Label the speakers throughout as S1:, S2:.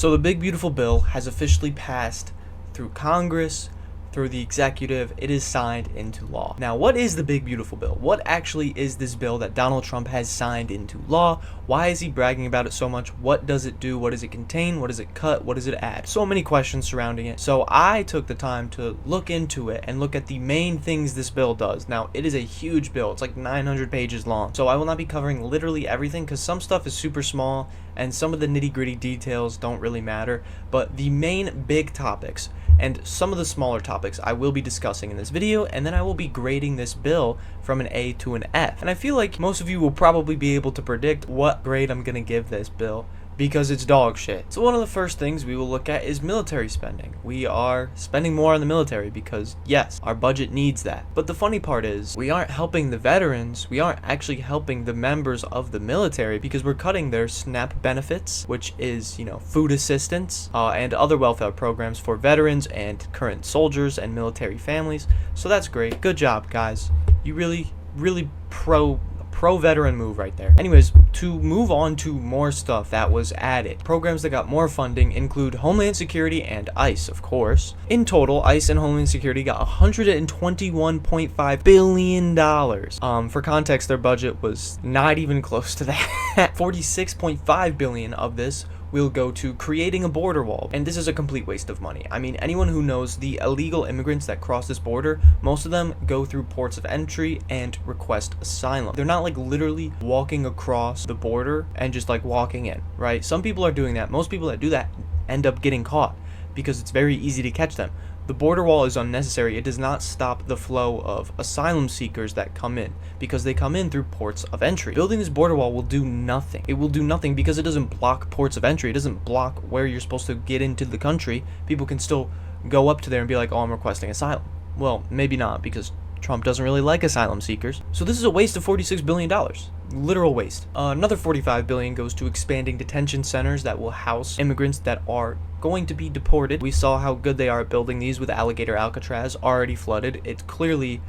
S1: So the big beautiful bill has officially passed through Congress, through the executive. It is signed into law. Now, what is the big beautiful bill? What actually is this bill that Donald Trump has signed into law? Why is he bragging about it so much? What does it do? What does it contain? What does it cut? What does it add? So many questions surrounding it. So I took the time to look into it and look at the main things this bill does. Now, it is a huge bill. It's like 900 pages long. So I will not be covering literally everything because some stuff is super small and some of the nitty-gritty details don't really matter. But the main big topics and some of the smaller topics I will be discussing in this video, and then I will be grading this bill from an A to an F. And I feel like most of you will probably be able to predict what grade I'm gonna give this bill, because it's dog shit. So one of the first things we will look at is military spending. We are spending more on the military because, yes, our budget needs that. But the funny part is, we aren't helping the veterans, we aren't actually helping the members of the military because we're cutting their SNAP benefits, which is, food assistance, and other welfare programs for veterans and current soldiers and military families. So that's great. Good job, guys. You really pro-veteran move right there. Anyways, to move on to more stuff that was added. Programs that got more funding include Homeland Security and ICE, of course. In total, ICE and Homeland Security got $121.5 billion. For context, their budget was not even close to that. $46.5 billion of this will go to creating a border wall, and this is a complete waste of money. I mean, anyone who knows the illegal immigrants that cross this border, most of them go through ports of entry and request asylum. They're not like literally walking across the border and just like walking in, right? Some people are doing that. Most people that do that end up getting caught because it's very easy to catch them. The border wall is unnecessary. It does not stop the flow of asylum seekers that come in because they come in through ports of entry. Building this border wall will do nothing. It will do nothing because it doesn't block ports of entry. It doesn't block where you're supposed to get into the country. People can still go up to there and be like, oh, I'm requesting asylum. Well, maybe not, because Trump doesn't really like asylum seekers. So this is a waste of $46 billion. Literal waste. Another $45 billion goes to expanding detention centers that will house immigrants that are going to be deported. We saw how good they are at building these with Alligator Alcatraz already flooded. It's clearly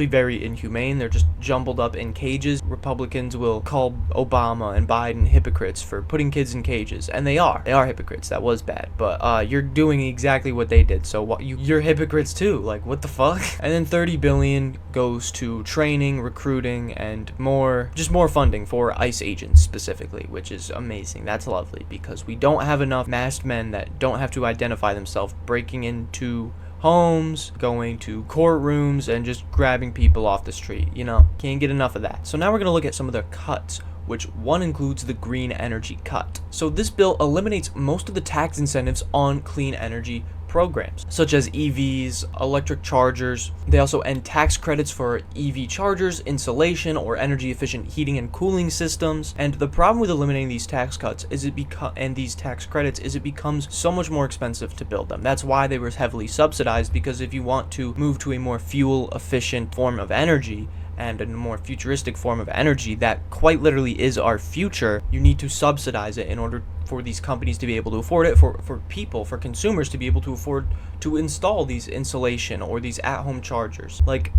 S1: very inhumane. They're just jumbled up in cages. Republicans will call Obama and Biden hypocrites for putting kids in cages, and they are hypocrites. That was bad, but you're doing exactly what they did, so you're hypocrites too. Like, what the fuck? And then $30 billion goes to training, recruiting, and more funding for ICE agents specifically, which is amazing. That's lovely, because we don't have enough masked men that don't have to identify themselves breaking into homes, going to courtrooms, and just grabbing people off the street. Can't get enough of that. So now we're going to look at some of their cuts, which one includes the green energy cut. So this bill eliminates most of the tax incentives on clean energy programs, such as EVs, electric chargers. They also end tax credits for EV chargers, insulation, or energy efficient heating and cooling systems. And the problem with eliminating these tax cuts is these tax credits is it becomes so much more expensive to build them. That's why they were heavily subsidized, because if you want to move to a more fuel efficient form of energy, and a more futuristic form of energy that quite literally is our future, you need to subsidize it in order for these companies to be able to afford it, for consumers to be able to afford to install these insulation or these at-home chargers. Like,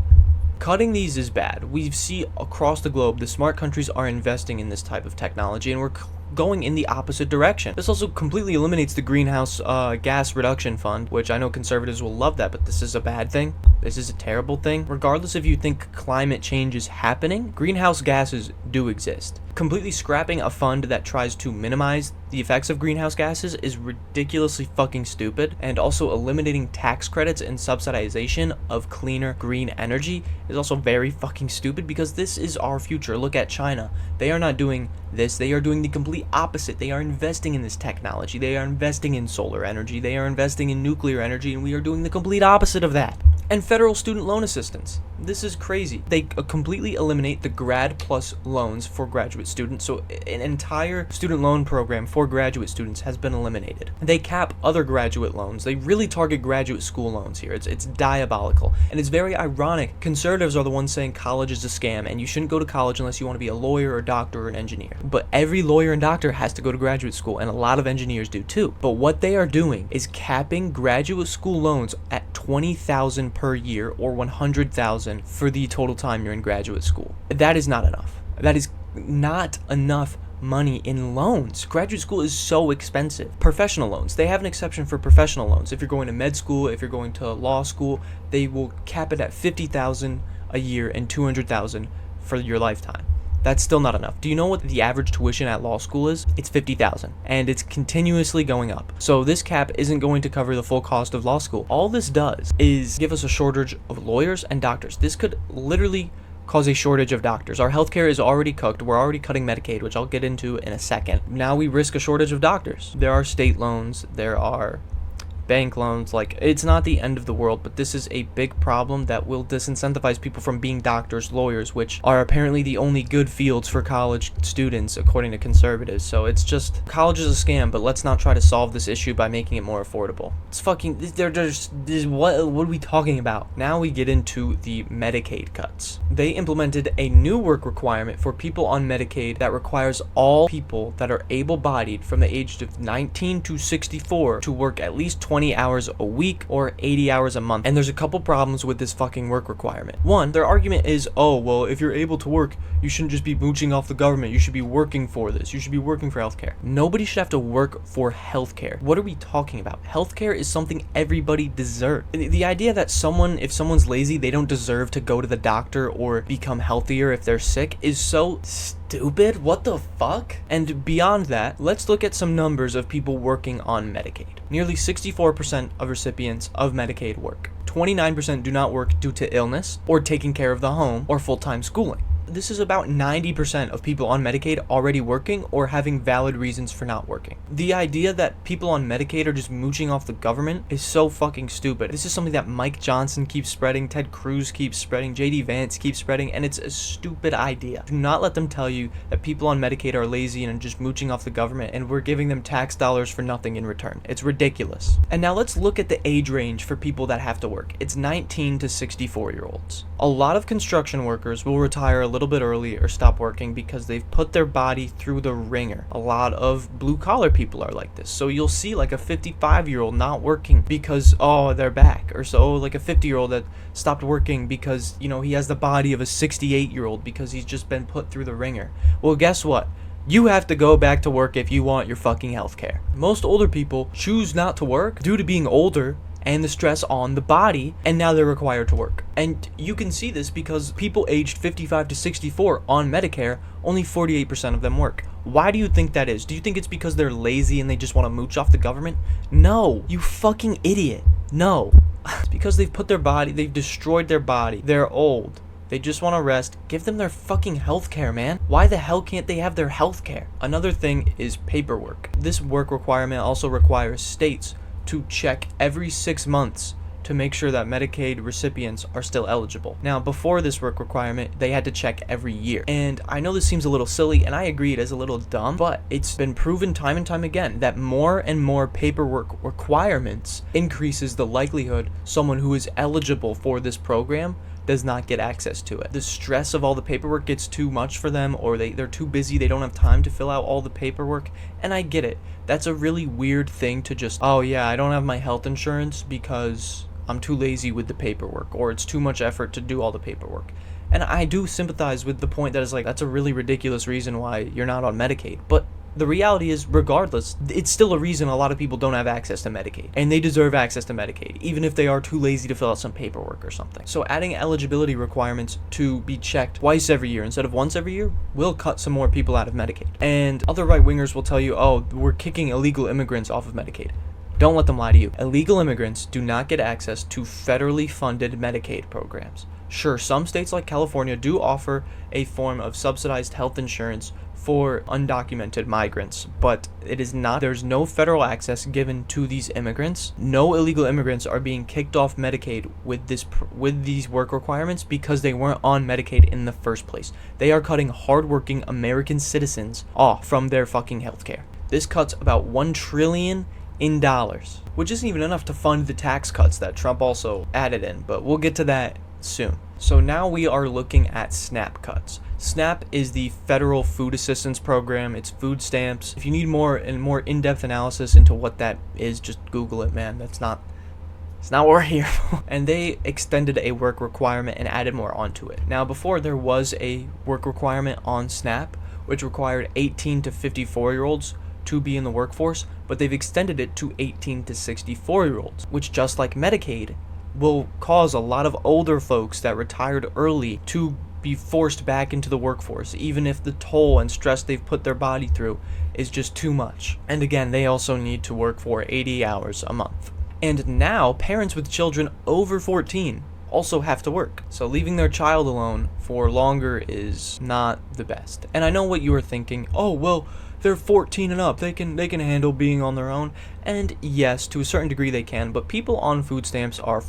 S1: cutting these is bad. We see across the globe the smart countries are investing in this type of technology, and we're going in the opposite direction. This also completely eliminates the greenhouse gas reduction fund, which I know conservatives will love that, but this is a bad thing. This is a terrible thing. Regardless if you think climate change is happening, greenhouse gases do exist. Completely scrapping a fund that tries to minimize the effects of greenhouse gases is ridiculously fucking stupid, and also eliminating tax credits and subsidization of cleaner green energy is also very fucking stupid, because this is our future. Look at China. They are not doing this. They are doing the complete opposite. They are investing in this technology. They are investing in solar energy. They are investing in nuclear energy, and we are doing the complete opposite of that. And federal student loan assistance. This is crazy. They completely eliminate the Grad Plus loans for graduate students. So an entire student loan program for graduate students has been eliminated. They cap other graduate loans. They really target graduate school loans here. It's diabolical. And it's very ironic. Conservatives are the ones saying college is a scam and you shouldn't go to college unless you want to be a lawyer or doctor or an engineer. But every lawyer and doctor has to go to graduate school, and a lot of engineers do too. But what they are doing is capping graduate school loans at $20,000 per year, or $100,000 for the total time you're in graduate school. That is not enough. That is not enough money in loans. Graduate school is so expensive. Professional loans, they have an exception for professional loans. If you're going to med school, if you're going to law school, they will cap it at $50,000 a year and $200,000 for your lifetime. That's still not enough. Do you know what the average tuition at law school is? It's $50,000, and it's continuously going up. So this cap isn't going to cover the full cost of law school. All this does is give us a shortage of lawyers and doctors. This could literally cause a shortage of doctors. Our healthcare is already cooked. We're already cutting Medicaid, which I'll get into in a second. Now we risk a shortage of doctors. There are state loans. There are bank loans. Like, it's not the end of the world, but this is a big problem that will disincentivize people from being doctors, lawyers, which are apparently the only good fields for college students according to conservatives. So it's just, college is a scam, but let's not try to solve this issue by making it more affordable. It's fucking, what are we talking about? Now we get into the Medicaid cuts. They implemented a new work requirement for people on Medicaid that requires all people that are able-bodied from the age of 19 to 64 to work at least 20 hours a week or 80 hours a month. And there's a couple problems with this fucking work requirement. One, their argument is, oh, well, if you're able to work, you shouldn't just be mooching off the government. You should be working for this. You should be working for healthcare. Nobody should have to work for healthcare. What are we talking about? Healthcare is something everybody deserves. The idea that if someone's lazy, they don't deserve to go to the doctor or become healthier if they're sick is so stupid. What the fuck? And beyond that, let's look at some numbers of people working on Medicaid. Nearly 64% of recipients of Medicaid work. 29% do not work due to illness or taking care of the home or full-time schooling. This is about 90% of people on Medicaid already working or having valid reasons for not working. The idea that people on Medicaid are just mooching off the government is so fucking stupid. This is something that Mike Johnson keeps spreading, Ted Cruz keeps spreading, JD Vance keeps spreading, and it's a stupid idea. Do not let them tell you that people on Medicaid are lazy and just mooching off the government and we're giving them tax dollars for nothing in return. It's ridiculous. And now let's look at the age range for people that have to work. It's 19 to 64-year-olds. A lot of construction workers will retire a little bit early or stop working because they've put their body through the ringer. A lot of blue collar people are like this. So you'll see like a 55-year-old not working because, oh, they're back. Or so like a 50-year-old that stopped working because, you know, he has the body of a 68-year-old because he's just been put through the ringer. Well, guess what? You have to go back to work if you want your fucking healthcare. Most older people choose not to work due to being older and the stress on the body, and now they're required to work. And you can see this because people aged 55 to 64 on Medicare, only 48% of them work. Why do you think that is? Do you think it's because they're lazy and they just want to mooch off the government? No, you fucking idiot. No. It's because they've destroyed their body. They're old. They just want to rest. Give them their fucking healthcare, man. Why the hell can't they have their healthcare? Another thing is paperwork. This work requirement also requires states to check every 6 months to make sure that Medicaid recipients are still eligible. Now, before this work requirement, they had to check every year. And I know this seems a little silly, and I agree it is a little dumb, but it's been proven time and time again that more and more paperwork requirements increases the likelihood someone who is eligible for this program does not get access to it. The stress of all the paperwork gets too much for them, or they're too busy, they don't have time to fill out all the paperwork, and I get it. That's a really weird thing to just, oh yeah, I don't have my health insurance because I'm too lazy with the paperwork, or it's too much effort to do all the paperwork. And I do sympathize with the point that is like, that's a really ridiculous reason why you're not on Medicaid, but the reality is, regardless, it's still a reason a lot of people don't have access to Medicaid. And they deserve access to Medicaid, even if they are too lazy to fill out some paperwork or something. So adding eligibility requirements to be checked twice every year instead of once every year will cut some more people out of Medicaid. And other right-wingers will tell you, oh, we're kicking illegal immigrants off of Medicaid. Don't let them lie to you. Illegal immigrants do not get access to federally funded Medicaid programs. Sure, some states like California do offer a form of subsidized health insurance for undocumented migrants, but there's no federal access given to these immigrants. No illegal immigrants are being kicked off Medicaid with these work requirements because they weren't on Medicaid in the first place. They are cutting hardworking American citizens off from their fucking healthcare. This cuts about $1 trillion in dollars, which isn't even enough to fund the tax cuts that Trump also added in, but we'll get to that soon. So now we are looking at SNAP cuts. SNAP is the federal food assistance program. It's food stamps. If you need more in-depth analysis into what that is, just Google it, man. It's not what we're here for. And they extended a work requirement and added more onto it. Now, before there was a work requirement on SNAP, which required 18 to 54-year-olds to be in the workforce, but they've extended it to 18 to 64-year-olds, which, just like Medicaid, will cause a lot of older folks that retired early to be forced back into the workforce, even if the toll and stress they've put their body through is just too much. And again, they also need to work for 80 hours a month. And now, parents with children over 14 also have to work. So leaving their child alone for longer is not the best. And I know what you are thinking. Oh, well, they're 14 and up. They can handle being on their own. And yes, to a certain degree they can, but people on food stamps are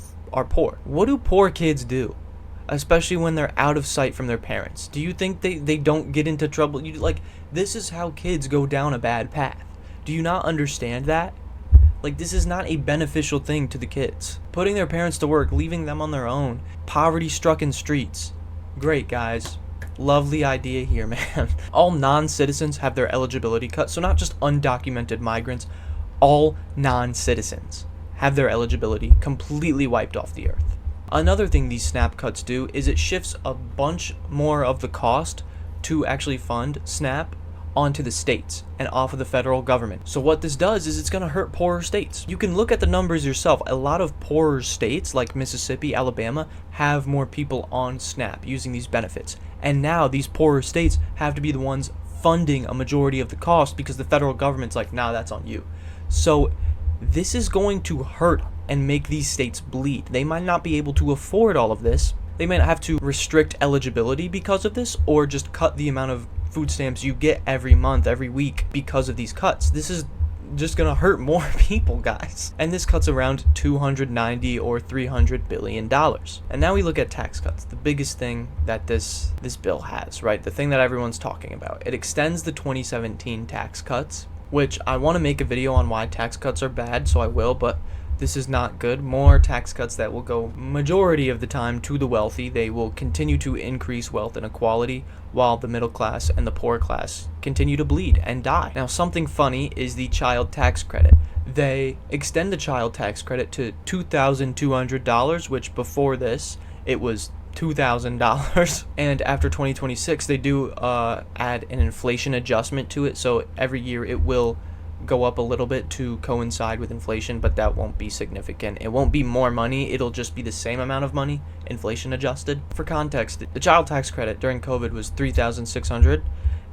S1: poor. What do poor kids do? Especially when they're out of sight from their parents. Do you think they don't get into trouble? This is how kids go down a bad path. Do you not understand that? This is not a beneficial thing to the kids. Putting their parents to work, leaving them on their own, poverty-stricken streets. Great, guys. Lovely idea here, man. All non-citizens have their eligibility cut, so not just undocumented migrants, all non-citizens have their eligibility completely wiped off the earth. Another thing these SNAP cuts do is it shifts a bunch more of the cost to actually fund SNAP onto the states and off of the federal government. So what this does is it's going to hurt poorer states. You can look at the numbers yourself. A lot of poorer states like Mississippi, Alabama have more people on SNAP using these benefits. And now these poorer states have to be the ones funding a majority of the cost because the federal government's like, nah, that's on you. So this is going to hurt and make these states bleed. They might not be able to afford all of this. They might have to restrict eligibility because of this, or just cut the amount of food stamps you get every month, every week because of these cuts. This is just gonna hurt more people, guys. And this cuts around $290 or $300 billion. And now we look at tax cuts, the biggest thing that this bill has, right? The thing that everyone's talking about. It extends the 2017 tax cuts, which I want to make a video on why tax cuts are bad, so I will, but this is not good. More tax cuts that will go majority of the time to the wealthy. They will continue to increase wealth inequality while the middle class and the poor class continue to bleed and die. Now, something funny is the child tax credit. They extend the child tax credit to $2,200, which before this, it was $2,000. And after 2026, they do add an inflation adjustment to it. So every year it will go up a little bit to coincide with inflation, but that won't be significant. It won't be more money, it'll just be the same amount of money, inflation adjusted. For context, the child tax credit during COVID was $3,600,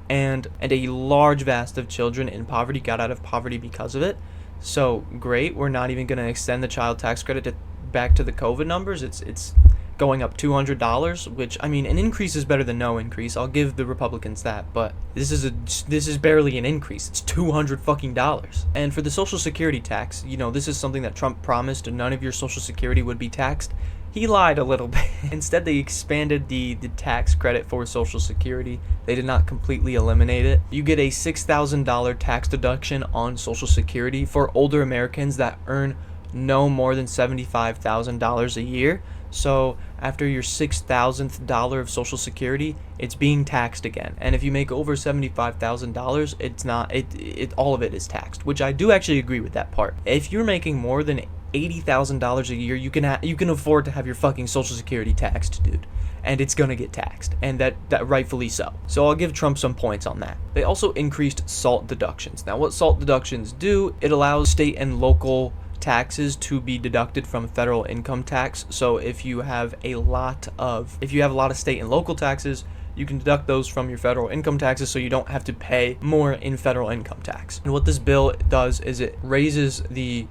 S1: and a large vast of children in poverty got out of poverty because of it. So great, we're not even going to extend the child tax credit back to the COVID numbers. It's going up $200, which, I mean, an increase is better than no increase. I'll give the Republicans that, but this is barely an increase. It's $200 fucking dollars. And for the Social Security tax, this is something that Trump promised, none of your Social Security would be taxed. He lied a little bit. Instead, they expanded the tax credit for Social Security. They did not completely eliminate it. You get a $6,000 tax deduction on Social Security for older Americans that earn no more than $75,000 a year. So after your $6,000th dollar of Social Security, it's being taxed again. And if you make over $75,000, it's not. It all of it is taxed, which I do actually agree with that part. If you're making more than $80,000 a year, you can afford to have your fucking Social Security taxed, dude. And it's gonna get taxed, and that rightfully so. So I'll give Trump some points on that. They also increased SALT deductions. Now, what SALT deductions do? It allows state and local taxes to be deducted from federal income tax. So if you have a lot of state and local taxes, you can deduct those from your federal income taxes, so you don't have to pay more in federal income tax. And what this bill does is it raises the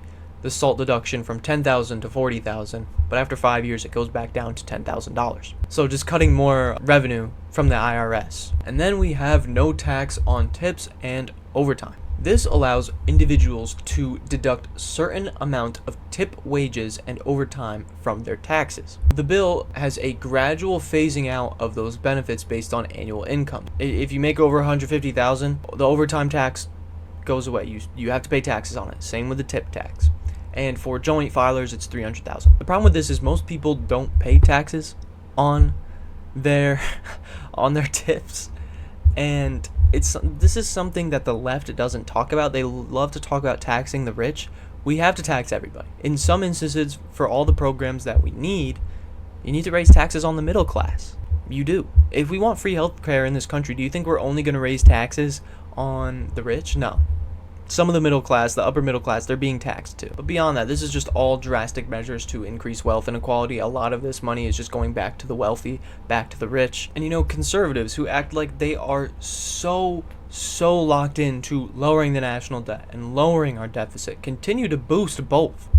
S1: SALT deduction from $10,000 to $40,000, but after 5 years it goes back down to $10,000. So just cutting more revenue from the IRS. And then we have no tax on tips and overtime. This allows individuals to deduct certain amount of tip wages and overtime from their taxes. The bill has a gradual phasing out of those benefits based on annual income. If you make over $150,000, the overtime tax goes away. You have to pay taxes on it. Same with the tip tax. And for joint filers, it's $300,000. The problem with this is most people don't pay taxes on their tips, and this is something that the left doesn't talk about. They love to talk about taxing the rich. We have to tax everybody. In some instances, for all the programs that we need, you need to raise taxes on the middle class. You do. If we want free healthcare in this country, do you think we're only going to raise taxes on the rich? No. Some of the middle class, the upper middle class, they're being taxed too. But beyond that, this is just all drastic measures to increase wealth inequality. A lot of this money is just going back to the wealthy, back to the rich. And conservatives who act like they are so locked into lowering the national debt and lowering our deficit continue to boost both,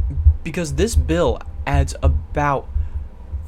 S1: because this bill adds about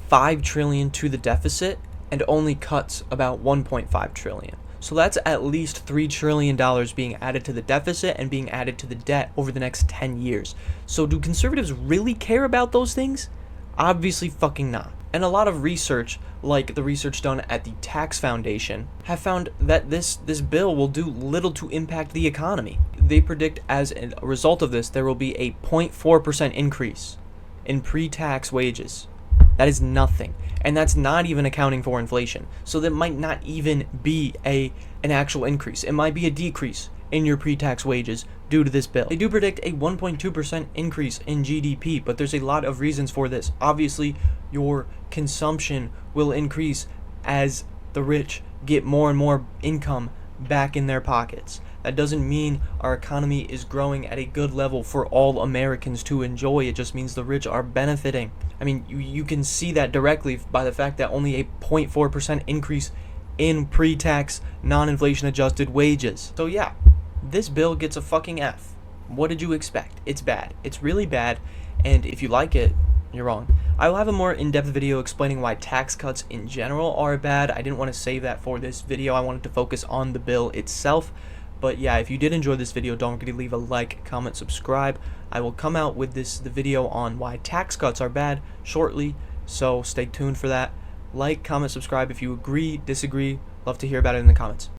S1: 5 trillion to the deficit and only cuts about 1.5 trillion. So that's at least $3 trillion being added to the deficit and being added to the debt over the next 10 years. So do conservatives really care about those things? Obviously fucking not. And a lot of research, like the research done at the Tax Foundation, have found that this bill will do little to impact the economy. They predict as a result of this, there will be a 0.4% increase in pre-tax wages. That is nothing. And that's not even accounting for inflation. So that might not even be an actual increase. It might be a decrease in your pre-tax wages due to this bill. They do predict a 1.2% increase in GDP, but there's a lot of reasons for this. Obviously, your consumption will increase as the rich get more and more income back in their pockets. That doesn't mean our economy is growing at a good level for all Americans to enjoy. It just means the rich are benefiting. I mean, you can see that directly by the fact that only a 0.4% increase in pre-tax, non-inflation adjusted wages. So yeah, this bill gets a fucking F. What did you expect? It's bad. It's really bad, and if you like it, you're wrong. I will have a more in-depth video explaining why tax cuts in general are bad. I didn't want to save that for this video. I wanted to focus on the bill itself. But yeah, if you did enjoy this video, don't forget to leave a like, comment, subscribe. I will come out with the video on why tax cuts are bad shortly, so stay tuned for that. Like, comment, subscribe if you agree, disagree. Love to hear about it in the comments.